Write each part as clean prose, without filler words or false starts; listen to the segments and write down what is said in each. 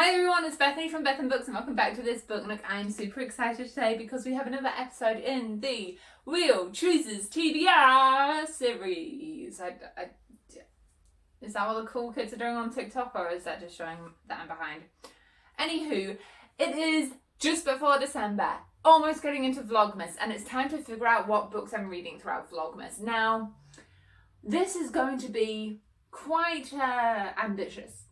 Hi everyone, it's Bethany from Beth and Books and welcome back to this book nook. I'm super excited today because we have another episode in the Wheel Chooses TBR series. Is that what the cool kids are doing on TikTok, or is that just showing that I'm behind? Anywho, it is just before December, almost getting into Vlogmas, and it's time to figure out what books I'm reading throughout Vlogmas. Now, this is going to be quite ambitious.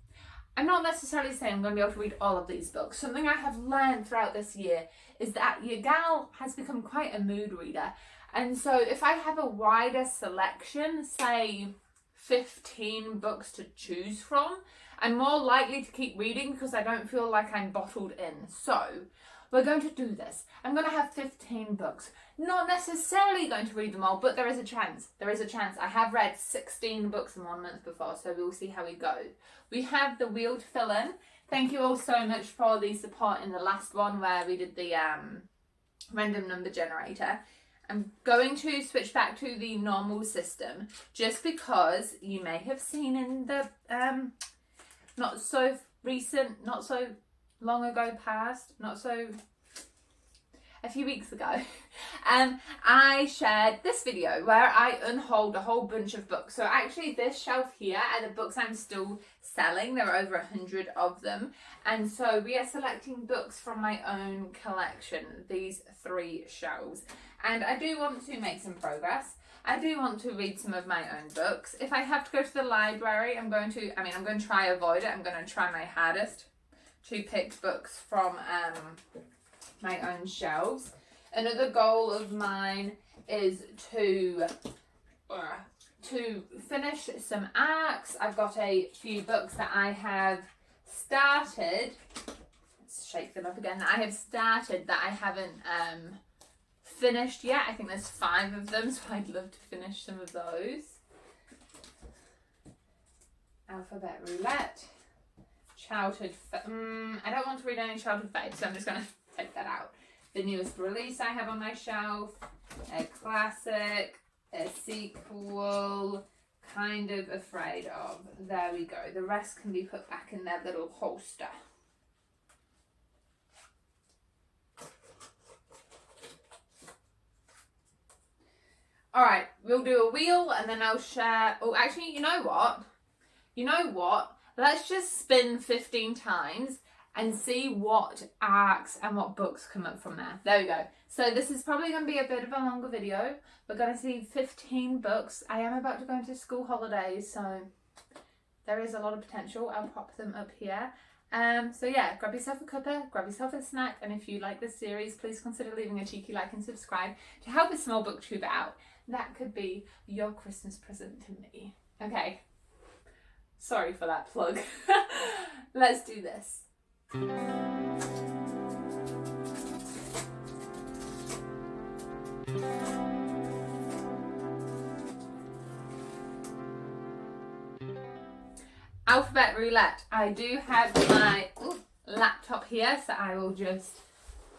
I'm not necessarily saying I'm going to be able to read all of these books. Something I have learned throughout this year is that your gal has become quite a mood reader. And so if I have a wider selection, say 15 books to choose from, I'm more likely to keep reading because I don't feel like I'm bottled in. So we're going to do this. I'm going to have 15 books. Not necessarily going to read them all, but there is a chance. There is a chance. I have read 16 books in 1 month before, so we'll see how we go. We have the wheel to fill in. Thank you all so much for the support in the last one where we did the random number generator. I'm going to switch back to the normal system just because you may have seen in the not so recent, not so long ago past, a few weeks ago, I shared this video where I unhauled a whole bunch of books. So actually this shelf here are the books I'm still selling. There are over 100 of them. And so we are selecting books from my own collection, these 3 shelves. And I do want to make some progress. I do want to read some of my own books. If I have to go to the library, I'm going to try avoid it. I'm going to try my hardest to pick books from my own shelves. Another goal of mine is to finish some arcs. I've got a few books that I have started. Let's shake them up again. That I have started that I haven't finished yet. I think there's 5 of them, so I'd love to finish some of those. Alphabet Roulette. Childhood. I don't want to read any childhood faves, so I'm just going to take that out. The newest release I have on my shelf, a classic, a sequel, kind of afraid of. There we go. The rest can be put back in their little holster. Alright, we'll do a wheel and then I'll share. Oh, actually, you know what? Let's just spin 15 times and see what arcs and what books come up from there. There we go. So this is probably going to be a bit of a longer video. We're going to see 15 books. I am about to go into school holidays, so there is a lot of potential. I'll pop them up here. So yeah, grab yourself a cuppa, grab yourself a snack, and if you like this series, please consider leaving a cheeky like and subscribe to help a small booktube out. That could be your Christmas present to me. Okay. Sorry for that plug. Let's do this. Alphabet Roulette. I do have my laptop here, so I will just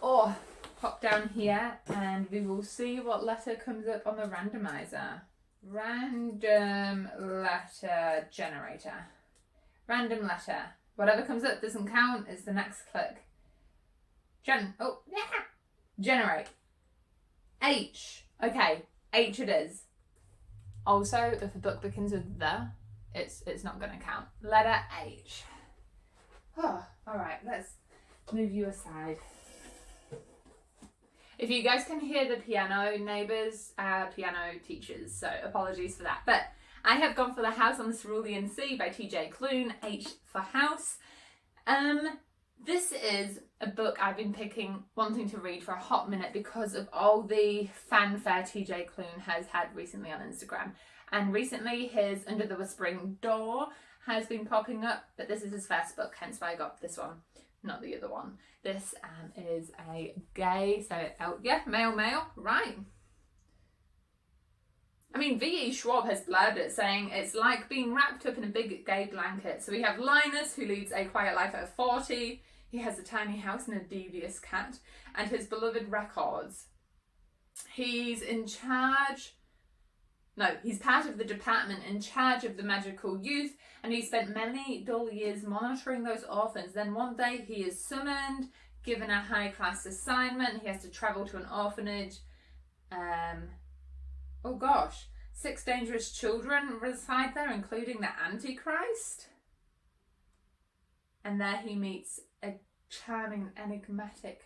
pop down here and we will see what letter comes up on the randomizer. Random letter generator. Random letter. Whatever comes up doesn't count, is the next click. Generate. H. Okay, H it is. Also, if a book begins with the, it's not going to count. Letter H. Oh, alright, let's move you aside. If you guys can hear the piano, neighbours are piano teachers, so apologies for that. But I have gone for The House on the Cerulean Sea by TJ Klune, H for house. This is a book I've been wanting to read for a hot minute because of all the fanfare TJ Klune has had recently on Instagram. And recently his Under the Whispering Door has been popping up, but this is his first book, hence why I got this one, not the other one. This is a gay, male, right. I mean, V.E. Schwab has blabbed it, saying it's like being wrapped up in a big gay blanket. So we have Linus, who leads a quiet life at 40. He has a tiny house and a devious cat, and his beloved records. He's in charge he's part of the department in charge of the magical youth, and he spent many dull years monitoring those orphans. Then one day he is summoned, given a high-class assignment. He has to travel to an orphanage. Oh gosh, 6 dangerous children reside there, including the Antichrist. And there he meets a charming, enigmatic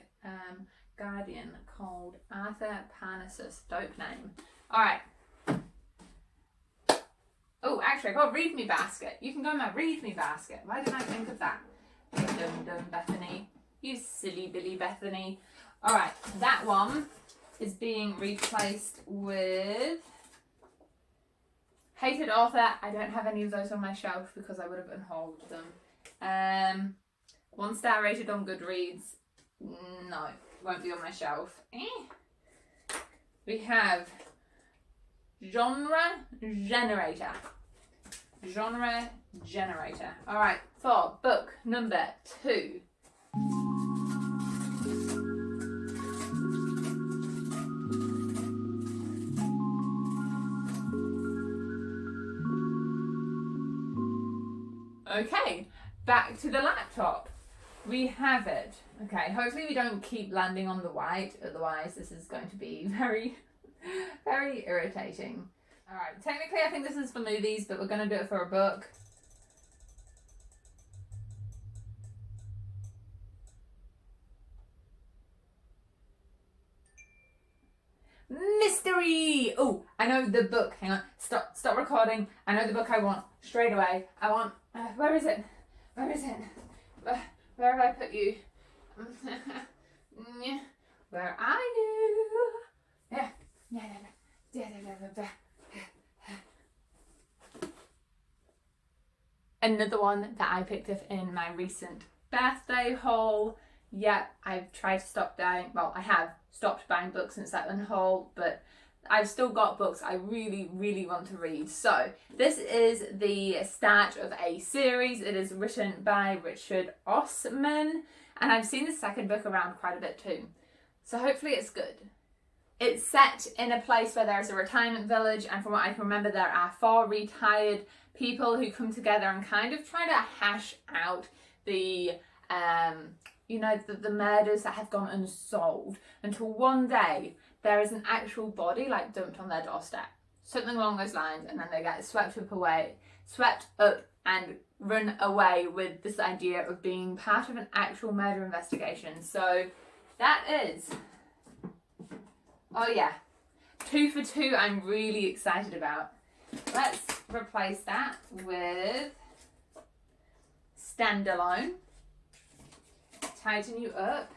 guardian called Arthur Parnassus. Dope name. Alright. Oh, actually, I got a read me basket. You can go in my read me basket. Why didn't I think of that? Dum Bethany. You silly Billy Bethany. Alright, that one is being replaced with Hated Author. I don't have any of those on my shelf because I would have unhauled them. 1 star rated on Goodreads. No, won't be on my shelf. We have Genre Generator. Genre Generator. Alright, for book number 2. Okay, back to the laptop. We have it. Okay, hopefully we don't keep landing on the white, otherwise this is going to be very, very irritating. Alright, technically I think this is for movies, but we're going to do it for a book. Mystery! Oh, I know the book. Hang on, stop recording. I know the book I want straight away. I want, where is it? Where is it? Where have I put you? Where are you? Yeah. Another one that I picked up in my recent birthday haul. Yeah, I've tried to stop buying, well, I have stopped buying books since that one haul, but I've still got books I really, really want to read. So this is the start of a series. It is written by Richard Osman, and I've seen the second book around quite a bit too. So hopefully it's good. It's set in a place where there's a retirement village, and from what I can remember, there are 4 retired people who come together and kind of try to hash out the the murders that have gone unsolved, until one day there is an actual body like dumped on their doorstep, something along those lines, and then they get swept up and run away with this idea of being part of an actual murder investigation. So that is, oh yeah, 2 for 2 I'm really excited about. Let's replace that with Standalone. Tighten you up.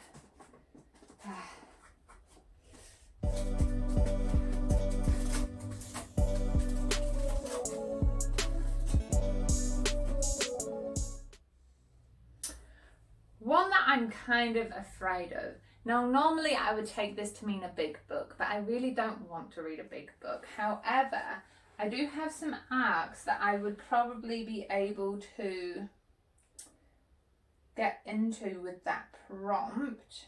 One that I'm kind of afraid of. Now, normally I would take this to mean a big book, but I really don't want to read a big book. However, I do have some arcs that I would probably be able to get into with that prompt.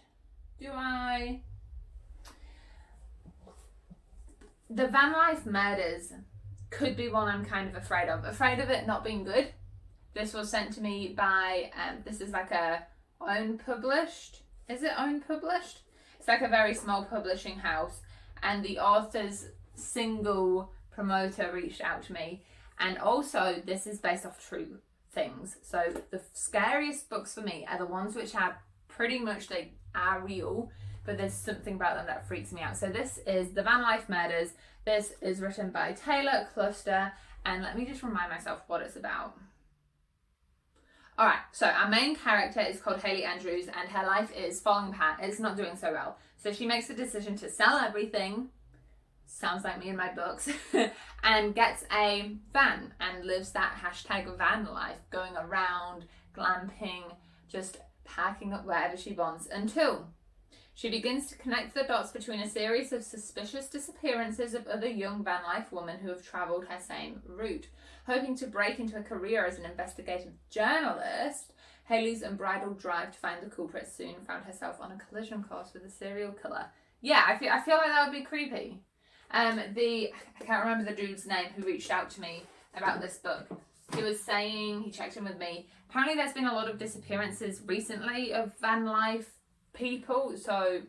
Do I? The Van Life Murders could be one I'm kind of afraid of. Afraid of it not being good. This was sent to me by, this is like a own published. Is it own published? It's like a very small publishing house, and the author's single promoter reached out to me. And also this is based off true things. So the scariest books for me are the ones which are pretty much, they are real, but there's something about them that freaks me out. So this is The Van Life Murders. This is written by Taylor Cluster, and let me just remind myself what it's about. Alright, so our main character is called Hayley Andrews, and her life is falling apart. It's not doing so well. So she makes a decision to sell everything, sounds like me in my books, and gets a van and lives that hashtag van life, going around, glamping, just packing up wherever she wants, until she begins to connect the dots between a series of suspicious disappearances of other young van life women who have travelled her same route. Hoping to break into a career as an investigative journalist, Hayley's unbridled drive to find the culprit soon found herself on a collision course with a serial killer. Yeah, I feel like that would be creepy. I can't remember the dude's name who reached out to me about this book. He was saying, he checked in with me. Apparently there's been a lot of disappearances recently of van life people. So,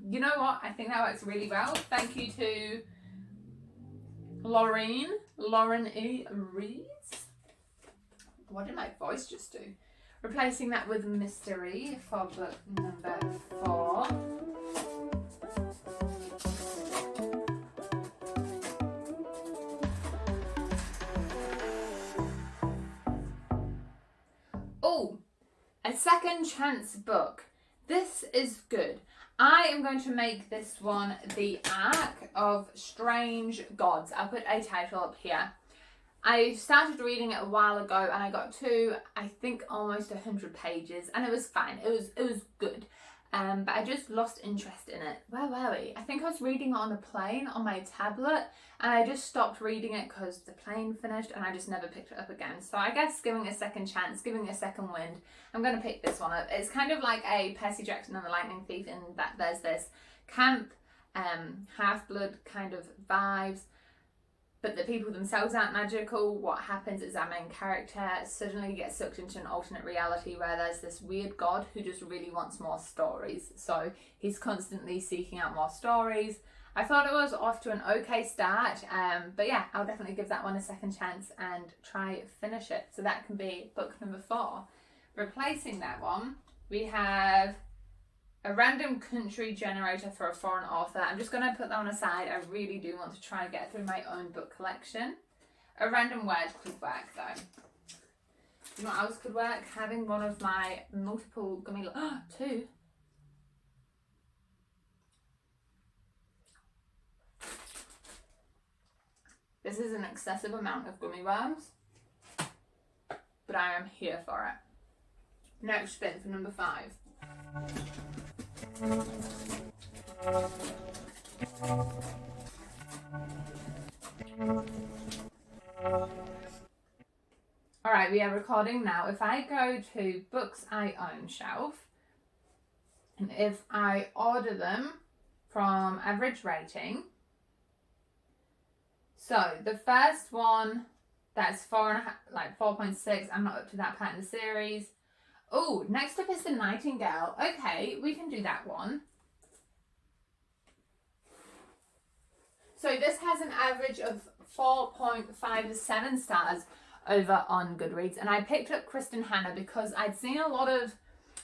you know what? I think that works really well. Thank you to Lauren E. Rees. What did my voice just do? Replacing that with mystery for book number 4. Oh, a second chance book. This is good. I am going to make this one The Ark of Strange Gods. I'll put a title up here. I started reading it a while ago and I got to, I think, almost 100 pages and it was fine. It was good. But I just lost interest in it. Where were we? I think I was reading it on a plane on my tablet and I just stopped reading it because the plane finished and I just never picked it up again. So I guess giving it a second chance, giving it a second wind, I'm going to pick this one up. It's kind of like a Percy Jackson and the Lightning Thief in that there's this camp, half-blood kind of vibes. But the people themselves aren't magical. What happens is our main character suddenly gets sucked into an alternate reality where there's this weird god who just really wants more stories. So he's constantly seeking out more stories. I thought it was off to an okay start. But yeah, I'll definitely give that one a second chance and try finish it. So that can be book number 4. Replacing that one, we have a random country generator for a foreign author. I'm just going to put that on aside. I really do want to try and get through my own book collection. A random word could work though. You know what else could work? Having one of my multiple gummy... two. This is an excessive amount of gummy worms, but I am here for it. Next spin for number 5. Alright, we are recording now. If I go to books I own shelf, and if I order them from average rating, so the first one, that's 4.5, like 4.6. I'm not up to that part in the series. Oh, next up is The Nightingale. Okay, we can do that one. So this has an average of 4.57 stars over on Goodreads. And I picked up Kristen Hanna because I'd seen a lot of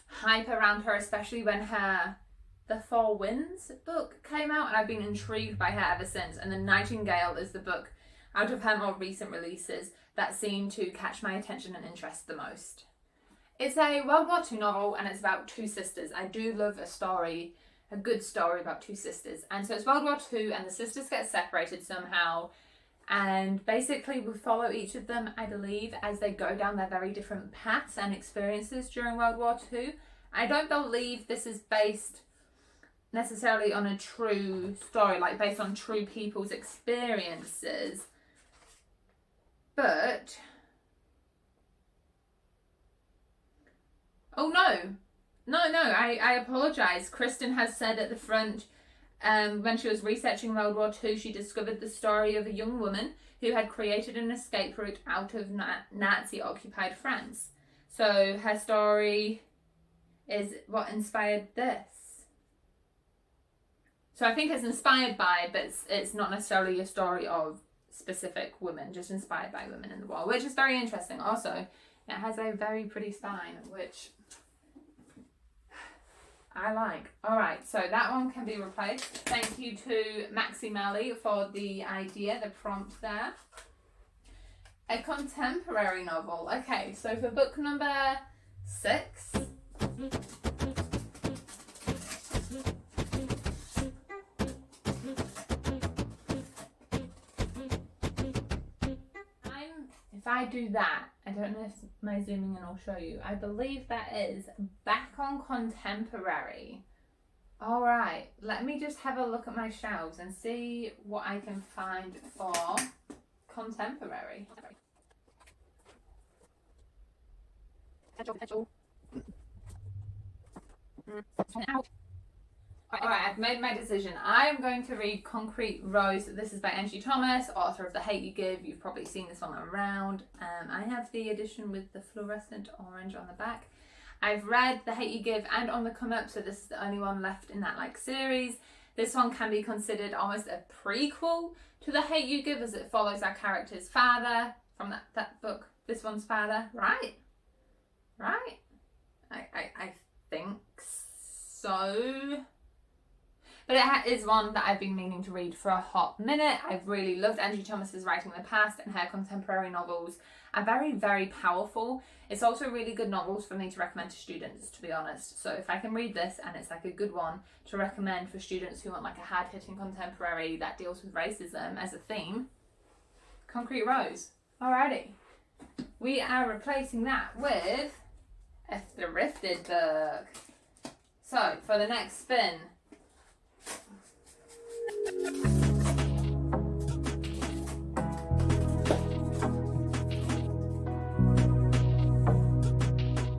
hype around her, especially when her The Four Winds book came out. And I've been intrigued by her ever since. And The Nightingale is the book out of her more recent releases that seemed to catch my attention and interest the most. It's a World War II novel and it's about 2 sisters. I do love a story, a good story about 2 sisters. And so it's World War II and the sisters get separated somehow. And basically we follow each of them, I believe, as they go down their very different paths and experiences during World War II. I don't believe this is based necessarily on a true story, like based on true people's experiences. But... oh no, I apologise. Kristen has said at the front, when she was researching World War II, she discovered the story of a young woman who had created an escape route out of Nazi-occupied France. So her story is what inspired this. So I think it's inspired by, but it's not necessarily a story of specific women, just inspired by women in the war, which is very interesting. Also, it has a very pretty spine, which I like. Alright, so that one can be replaced. Thank you to Maxi Malley for the idea, the prompt there. A contemporary novel. Okay, so for book number 6. If I do that, I don't know if my zooming in will show you. I believe that is back on contemporary. Alright, let me just have a look at my shelves and see what I can find for contemporary. Alright, I've made my decision. I am going to read Concrete Rose. This is by Angie Thomas, author of The Hate You Give. You've probably seen this one around. I have the edition with the fluorescent orange on the back. I've read The Hate You Give and On the Come Up, so this is the only one left in that like series. This one can be considered almost a prequel to The Hate You Give, as it follows our character's father from that book. This one's father, right? Right? I think so. But it is one that I've been meaning to read for a hot minute. I've really loved Angie Thomas's writing in the past, and her contemporary novels are very, very powerful. It's also really good novels for me to recommend to students, to be honest. So if I can read this and it's like a good one to recommend for students who want like a hard-hitting contemporary that deals with racism as a theme, Concrete Rose. Alrighty. We are replacing that with a Thrifted book. So for the next spin,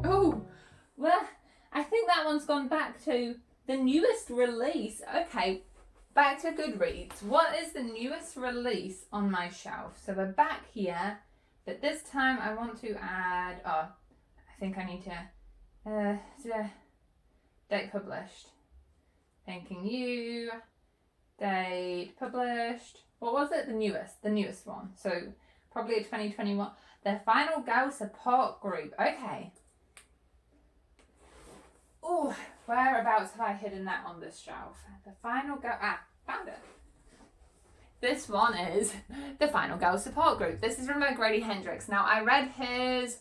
oh, well, I think that one's gone back to the newest release. Okay, back to Goodreads. What is the newest release on my shelf? So we're back here, but this time I want to add, I think I need to, date published. Thanking you. Date published. What was it? The newest one. So probably a 2021. The Final Girl Support Group. Okay. Oh, whereabouts have I hidden that on this shelf? The Final Girl. Found it. This one is The Final Girl Support Group. This is written by Grady Hendrix. Now I read his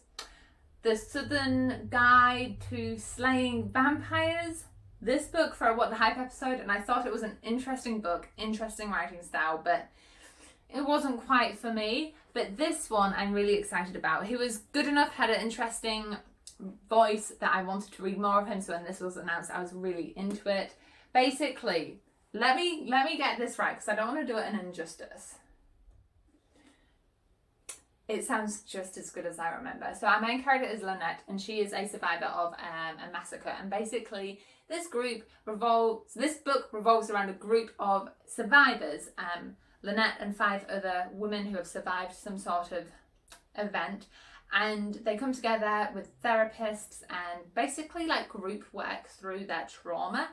The Southern Guide to Slaying Vampires. This book for a What the Hype episode, and I thought it was an interesting book, interesting writing style, but it wasn't quite for me. But this one I'm really excited about. He was good enough, had an interesting voice that I wanted to read more of him, so when this was announced I was really into it. Basically, let me get this right, because I don't want to do it an injustice. It sounds just as good as I remember. So our main character is Lynette, and she is a survivor of a massacre. And basically, this book revolves around a group of survivors. Lynette and 5 other women who have survived some sort of event, and they come together with therapists and basically like group work through their trauma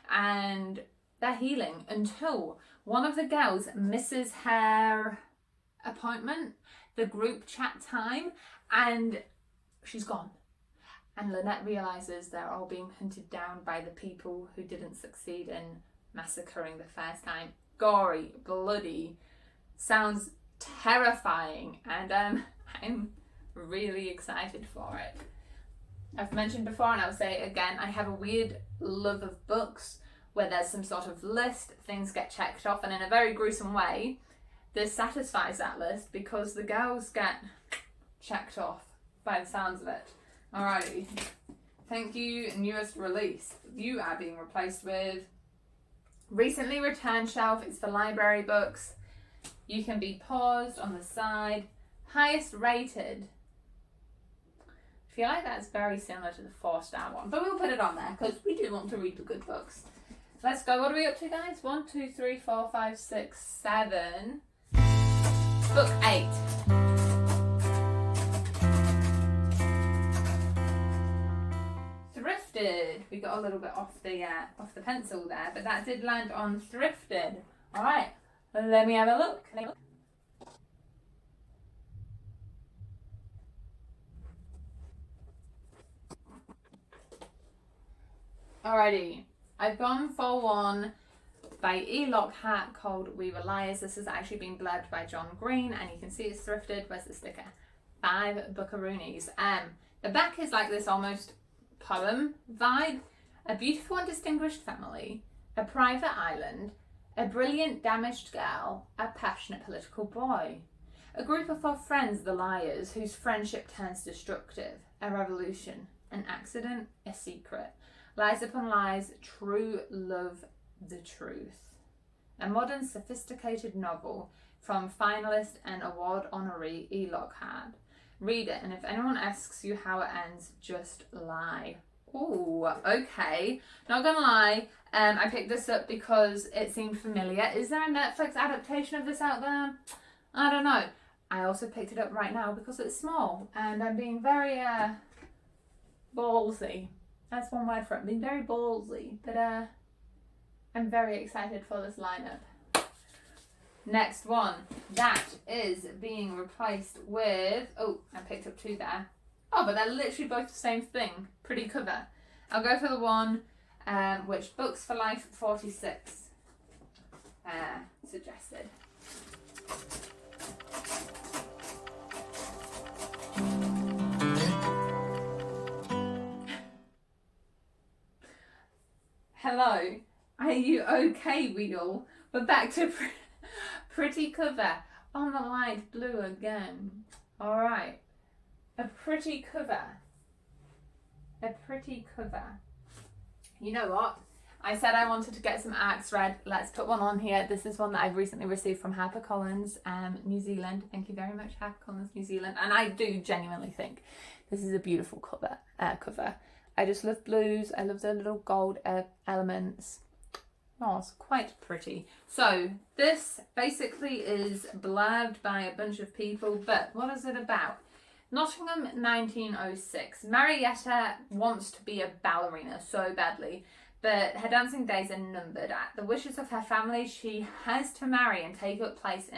and their healing, until one of the girls misses her appointment, the group chat time, and she's gone. And Lynette realises they're all being hunted down by the people who didn't succeed in massacring the first time. Gory, bloody, sounds terrifying, and I'm really excited for it. I've mentioned before, and I'll say it again, I have a weird love of books where there's some sort of list, things get checked off, and in a very gruesome way, this satisfies that list because the girls get checked off by the sounds of it. Alrighty. Thank you, newest release. You are being replaced with recently returned shelf. It's for library books. You can be paused on the side. Highest rated. I feel like that's very similar to the 4-star one, but we'll put it on there because we do want to read the good books. Let's go. What are we up to, guys? 1, 2, 3, 4, 5, 6, 7. Book 8. Thrifted. We got a little bit off the pencil there, but that did land on Thrifted. All right, let me have a look. Alrighty, I've gone for one by E. Lockhart called We Were Liars. This has actually been blurbed by John Green, and you can see it's thrifted. Where's the sticker? 5 buckaroonies. The back is like this almost poem vibe. A beautiful and distinguished family, a private island, a brilliant damaged girl, a passionate political boy. A group of 4 friends, the liars, whose friendship turns destructive. A revolution, an accident, a secret. Lies upon lies, true love, the truth. A modern sophisticated novel from finalist and award honoree E. Lockhart. Read it, and if anyone asks you how it ends, just lie. Ooh, okay. Not gonna lie, I picked this up because it seemed familiar. Is there a Netflix adaptation of this out there? I don't know. I also picked it up right now because it's small and I'm being very ballsy. That's one word for it. I'm being very ballsy, but I'm very excited for this lineup. Next one, that is being replaced with, oh, I picked up two there. Oh, but they're literally both the same thing. Pretty cover. I'll go for the one which Books for Life 46 suggested. Hello, are you okay, Wheel? We're back to pretty cover on the light blue again. Alright, a pretty cover. A pretty cover. You know what? I said I wanted to get some Axe Red. Let's put one on here. This is one that I've recently received from HarperCollins, New Zealand. Thank you very much, HarperCollins, New Zealand. And I do genuinely think this is a beautiful cover. I just love blues. I love the little gold elements. Oh, it's quite pretty. So this basically is blurbed by a bunch of people, but what is it about? Nottingham, 1906. Marietta wants to be a ballerina so badly, but her dancing days are numbered. At the wishes of her family, she has to marry and take up place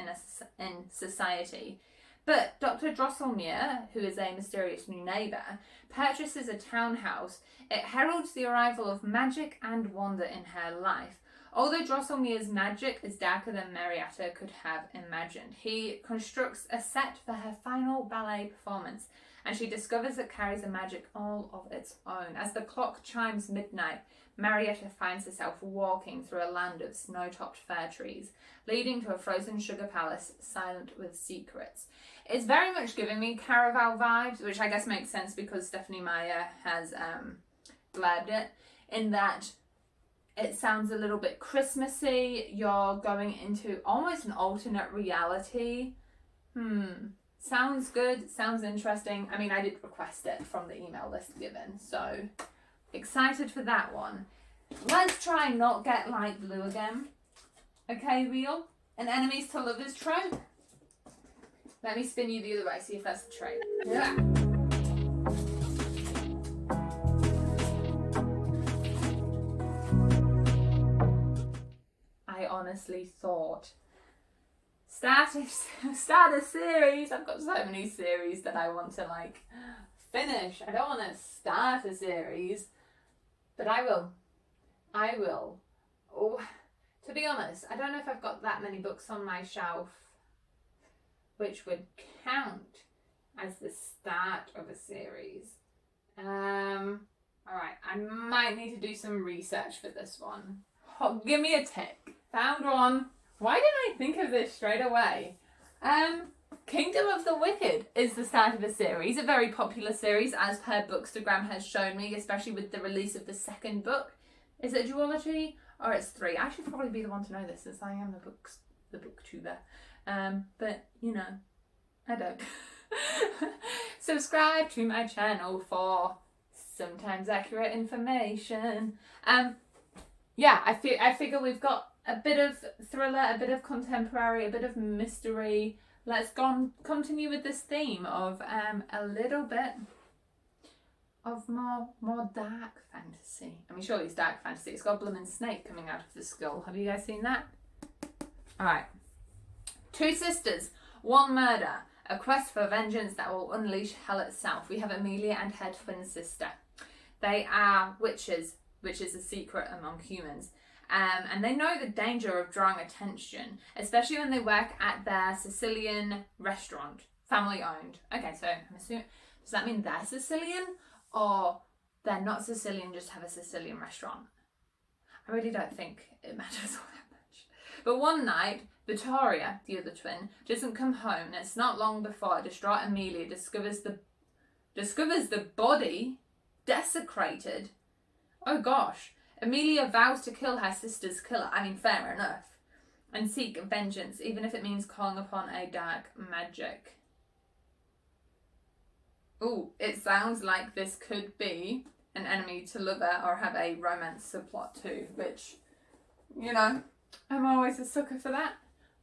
in society. But Dr. Drosselmeyer, who is a mysterious new neighbour, purchases a townhouse. It heralds the arrival of magic and wonder in her life. Although Drosselmeyer's magic is darker than Marietta could have imagined, he constructs a set for her final ballet performance, and she discovers it carries a magic all of its own. As the clock chimes midnight, Marietta finds herself walking through a land of snow-topped fir trees, leading to a frozen sugar palace silent with secrets. It's very much giving me Caraval vibes, which I guess makes sense because Stephanie Meyer has blurbed it, in that it sounds a little bit Christmassy. You're going into almost an alternate reality. Sounds good, sounds interesting. I mean, I did request it from the email list given, so excited for that one. Let's try not get light blue again. Okay, Wheel? An enemies to lovers trope? Let me spin you the other way, see if that's the trope. Yeah. I honestly thought start a series. I've got so many series that I want to finish. I don't want to start a series, but I will. Oh, to be honest, I don't know if I've got that many books on my shelf which would count as the start of a series. Alright, I might need to do some research for this one. Oh, give me a tick. Found one. Why didn't I think of this straight away? Kingdom of the Wicked is the start of a series, a very popular series as per Bookstagram has shown me, especially with the release of the second book. Is it a duology or it's 3? I should probably be the one to know this since I am the booktuber. But you know, I don't. Subscribe to my channel for sometimes accurate information. Yeah, I figure we've got a bit of thriller, a bit of contemporary, a bit of mystery. Let's continue with this theme of a little bit of more dark fantasy. I mean, surely it's dark fantasy. It's got a blooming snake coming out of the skull. Have you guys seen that? Alright. 2 sisters, 1 murder. A quest for vengeance that will unleash hell itself. We have Amelia and her twin sister. They are witches, which is a secret among humans. And they know the danger of drawing attention, especially when they work at their Sicilian restaurant, family owned. Okay, so I'm assuming, does that mean they're Sicilian or they're not Sicilian, just have a Sicilian restaurant? I really don't think it matters all that much. But one night, Vittoria, the other twin, doesn't come home, and it's not long before distraught Amelia discovers the body desecrated. Oh gosh. Amelia vows to kill her sister's killer. I mean, fair enough. And seek vengeance, even if it means calling upon a dark magic. Ooh, it sounds like this could be an enemy to lover or have a romance subplot too, which, you know, I'm always a sucker for that.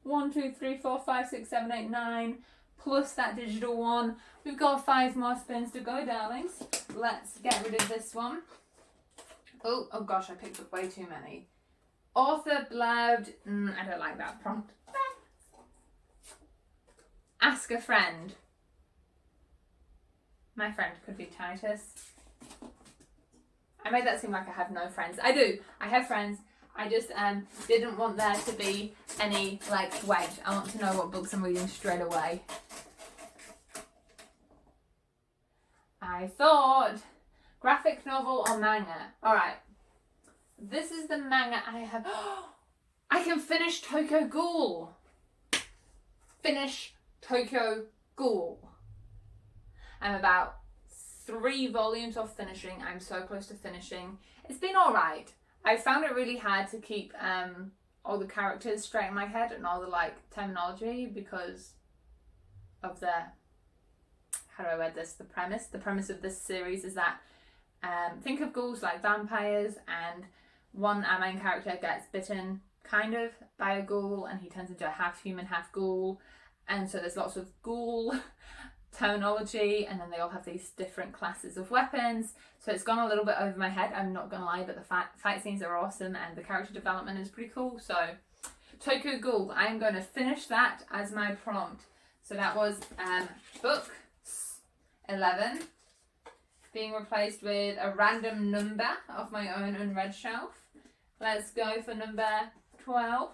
1, 2, 3, 4, 5, 6, 7, 8, 9, plus that digital one. We've got 5 more spins to go, darlings. Let's get rid of this one. Oh gosh, I picked up way too many. Author blabbed. I don't like that prompt. Ask a friend. My friend could be Titus. I made that seem like I have no friends. I do. I have friends. I just didn't want there to be any like wedge. I want to know what books I'm reading straight away. I thought graphic novel or manga. Alright. This is the manga I have. I can finish Tokyo Ghoul. Finish Tokyo Ghoul. I'm about 3 volumes off finishing. I'm so close to finishing. It's been alright. I found it really hard to keep all the characters straight in my head and all the like terminology because of the, how do I word this, the premise of this series is that think of ghouls like vampires, and our main character gets bitten kind of by a ghoul and he turns into a half human half ghoul, and so there's lots of ghoul terminology, and then they all have these different classes of weapons, so it's gone a little bit over my head, I'm not gonna lie, but the fight scenes are awesome and the character development is pretty cool. So Tokyo Ghoul, I'm going to finish that as my prompt. So that was book 11 being replaced with a random number off my own unread shelf. Let's go for number 12.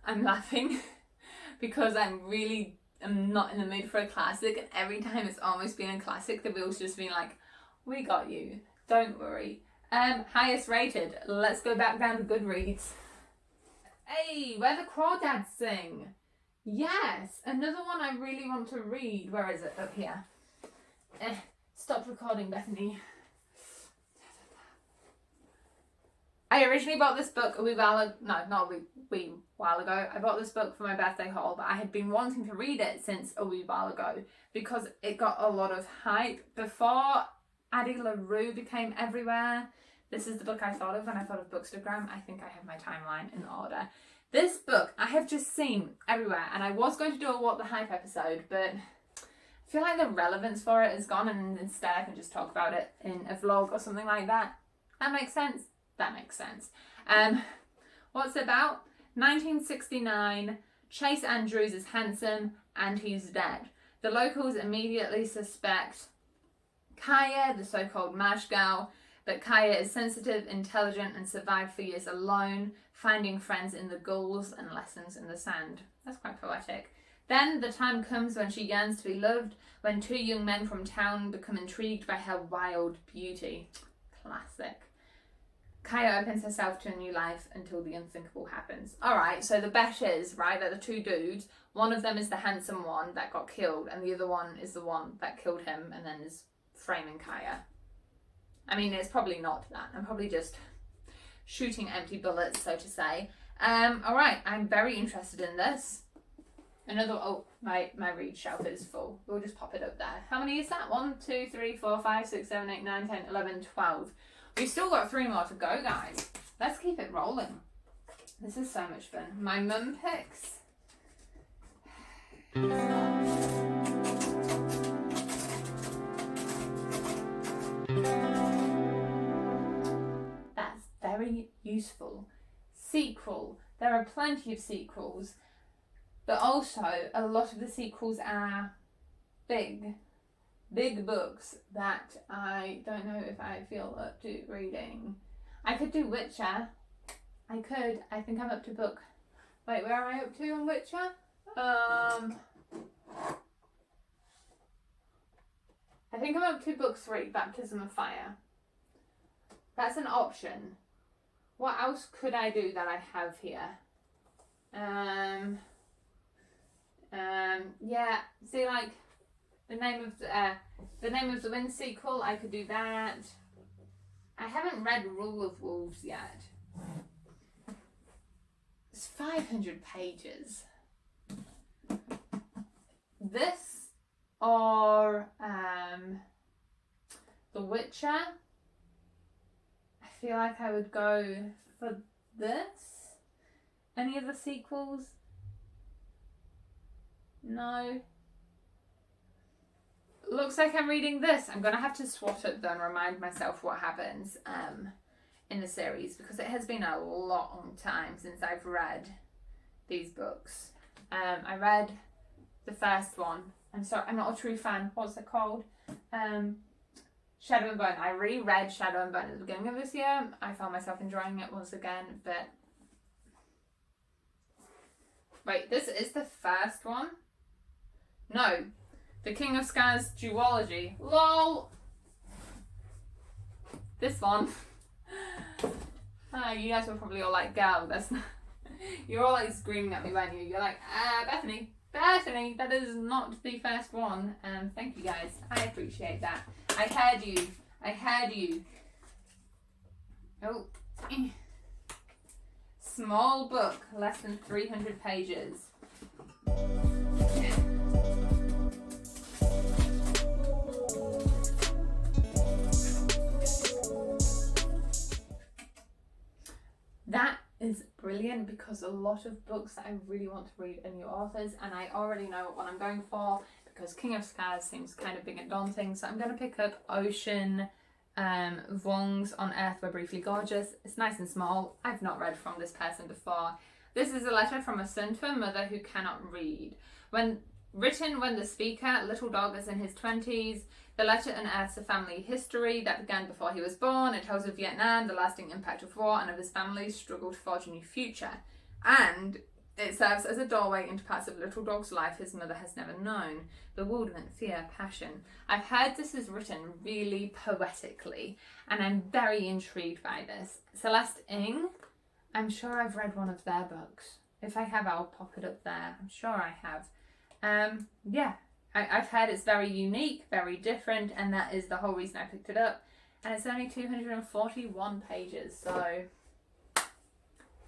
I'm laughing because I'm not in the mood for a classic, and every time it's almost been a classic, the wheel's just been like, we got you, don't worry. Highest rated, let's go back down to Goodreads. Hey, where the crawdads sing. Yes, another one I really want to read. Where is it? Up here. Stop recording, Bethany. I originally bought this book a wee while ago. No, not a wee while ago. I bought this book for my birthday haul, but I had been wanting to read it since a wee while ago because it got a lot of hype. Before Addie LaRue became everywhere, this is the book I thought of when I thought of Bookstagram. I think I have my timeline in order. This book I have just seen everywhere, and I was going to do a What the Hype episode, but I feel like the relevance for it is gone, and instead I can just talk about it in a vlog or something like that. That makes sense? That makes sense. What's it about? 1969, Chase Andrews is handsome and he's dead. The locals immediately suspect Kaya, the so-called Marsh girl, but Kaya is sensitive, intelligent, and survived for years alone, finding friends in the ghouls and lessons in the sand. That's quite poetic. Then the time comes when she yearns to be loved, when 2 young men from town become intrigued by her wild beauty. Classic. Kaya opens herself to a new life until the unthinkable happens. Alright, so the bet is, right, that the 2 dudes, one of them is the handsome one that got killed, and the other one is the one that killed him and then is framing Kaya. I mean, it's probably not that. I'm probably just shooting empty bullets, so to say. Alright, I'm very interested in this. My read shelf is full. We'll just pop it up there. How many is that? 1, 2, 3, 4, 5, 6, 7, 8, 9, 10, 11, 12. We've still got 3 more to go, guys. Let's keep it rolling. This is so much fun. My mum picks. That's very useful. Sequel. There are plenty of sequels, but also a lot of the sequels are big books that I don't know if I feel up to reading. I could do Witcher. I think I'm up to book. Wait, where am I up to on Witcher? I think I'm up to book 3, Baptism of Fire. That's an option. What else could I do that I have here? Yeah, see, like the name of the Wind sequel, I could do that. I haven't read Rule of Wolves yet. It's 500 pages. This or The Witcher. I feel like I would go for this. Any of the sequels? No. Looks like I'm reading this. I'm going to have to swat it though and remind myself what happens in the series, because it has been a long time since I've read these books. I read the first one. I'm sorry, I'm not a true fan. What's it called? Shadow and Bone. I reread Shadow and Bone at the beginning of this year. I found myself enjoying it once again, but... Wait, this is the first one? No. The King of Scars duology. LOL! This one. You guys were probably all like, girl, that's not... You're all like screaming at me, weren't you? You're like, Bethany, that is not the first one. Thank you guys. I appreciate that. I heard you. Oh. Small book, less than 300 pages. That is brilliant, because a lot of books that I really want to read are new authors, and I already know what one I'm going for, because King of Scars seems kind of big and daunting. So I'm going to pick up Ocean Vuong's On Earth We're Briefly Gorgeous. It's nice and small. I've not read from this person before. This is a letter from a son to a mother who cannot read. Written when the speaker, little dog, is in his 20s. The letter unearths a family history that began before he was born. It tells of Vietnam, the lasting impact of war, and of his family's struggle to forge a new future. And it serves as a doorway into parts of little dog's life his mother has never known. Bewilderment, fear, passion. I've heard this is written really poetically, and I'm very intrigued by this. Celeste Ng, I'm sure I've read one of their books. If I have, I'll pop it up there. I'm sure I have. Yeah, I've heard it's very unique, very different, and that is the whole reason I picked it up. And it's only 241 pages, so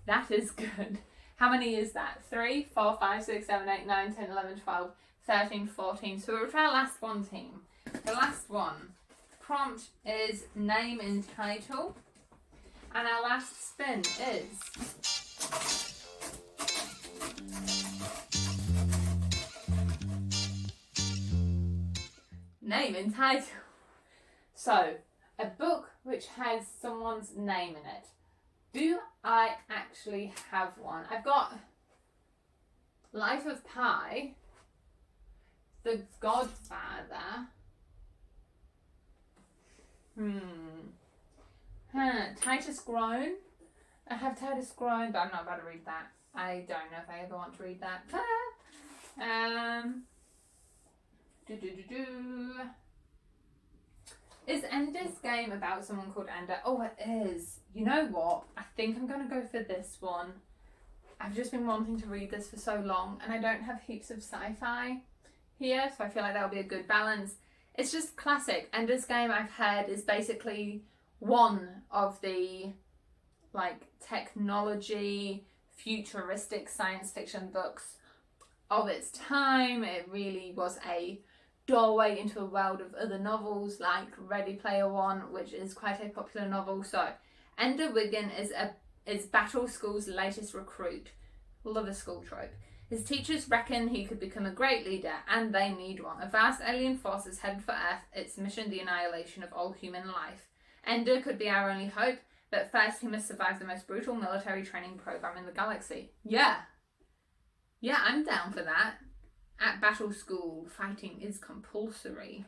that is good. How many is that? 3, 4, 5, 6, 7, 8, 9, 10, 11, 12, 13, 14. So we're at our last one, team. The last one. Prompt is name and title. And our last spin is... name and title. So, a book which has someone's name in it. Do I actually have one? I've got Life of Pi, The Godfather, Titus Grown. I have Titus Grown, but I'm not about to read that. I don't know if I ever want to read that. Is Ender's Game about someone called Ender? Oh, it is. You know what? I think I'm going to go for this one. I've just been wanting to read this for so long, and I don't have heaps of sci-fi here, so I feel like that'll be a good balance. It's just classic. Ender's Game, I've heard, is basically one of the like technology, futuristic science fiction books of its time. It really was a doorway into a world of other novels like Ready Player One, which is quite a popular novel. So Ender Wiggin is Battle School's latest recruit. Love a school trope. His teachers reckon he could become a great leader, and they need one. A vast alien force is headed for Earth, its mission the annihilation of all human life. Ender could be our only hope, but first he must survive the most brutal military training program in the galaxy. Yeah, I'm down for that. At Battle School, fighting is compulsory.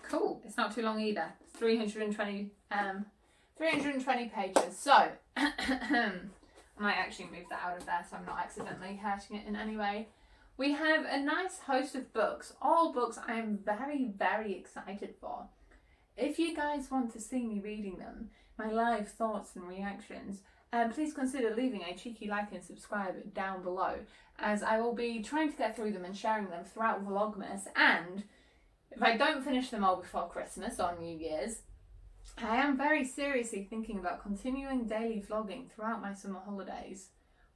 Cool. It's not too long either. 320 pages. So, I might actually move that out of there so I'm not accidentally hurting it in any way. We have a nice host of books. All books I am very, very excited for. If you guys want to see me reading them, my live thoughts and reactions, please consider leaving a cheeky like and subscribe down below, as I will be trying to get through them and sharing them throughout Vlogmas. And if I don't finish them all before Christmas or New Year's, I am very seriously thinking about continuing daily vlogging throughout my summer holidays.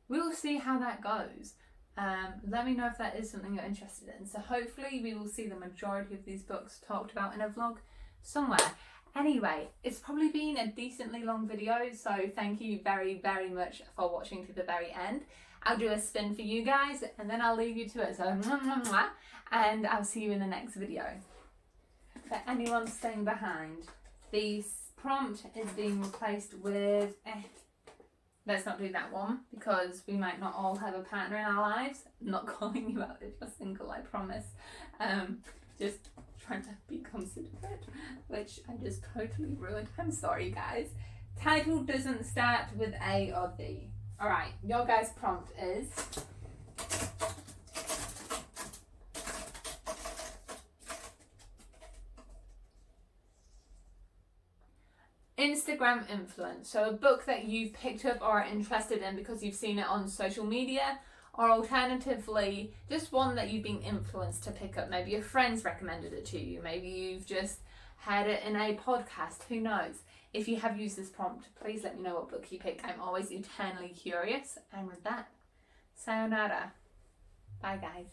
We'll see how that goes. Let me know if that is something you're interested in. So hopefully we will see the majority of these books talked about in a vlog somewhere. Anyway, it's probably been a decently long video, so thank you very, very much for watching to the very end. I'll do a spin for you guys and then I'll leave you to it. So, and I'll see you in the next video. For anyone staying behind, the prompt is being replaced with, let's not do that one because we might not all have a partner in our lives. I'm not calling you out if you're single, I promise. Just trying to be considerate, which I just totally ruined. I'm sorry, guys. Title doesn't start with A or D. Alright, your guys' prompt is Instagram influence. So a book that you've picked up or are interested in because you've seen it on social media, or alternatively just one that you've been influenced to pick up. Maybe your friends recommended it to you, maybe you've just heard it in a podcast, who knows. If you have used this prompt, please let me know what book you pick. I'm always eternally curious. And with that, sayonara. Bye guys.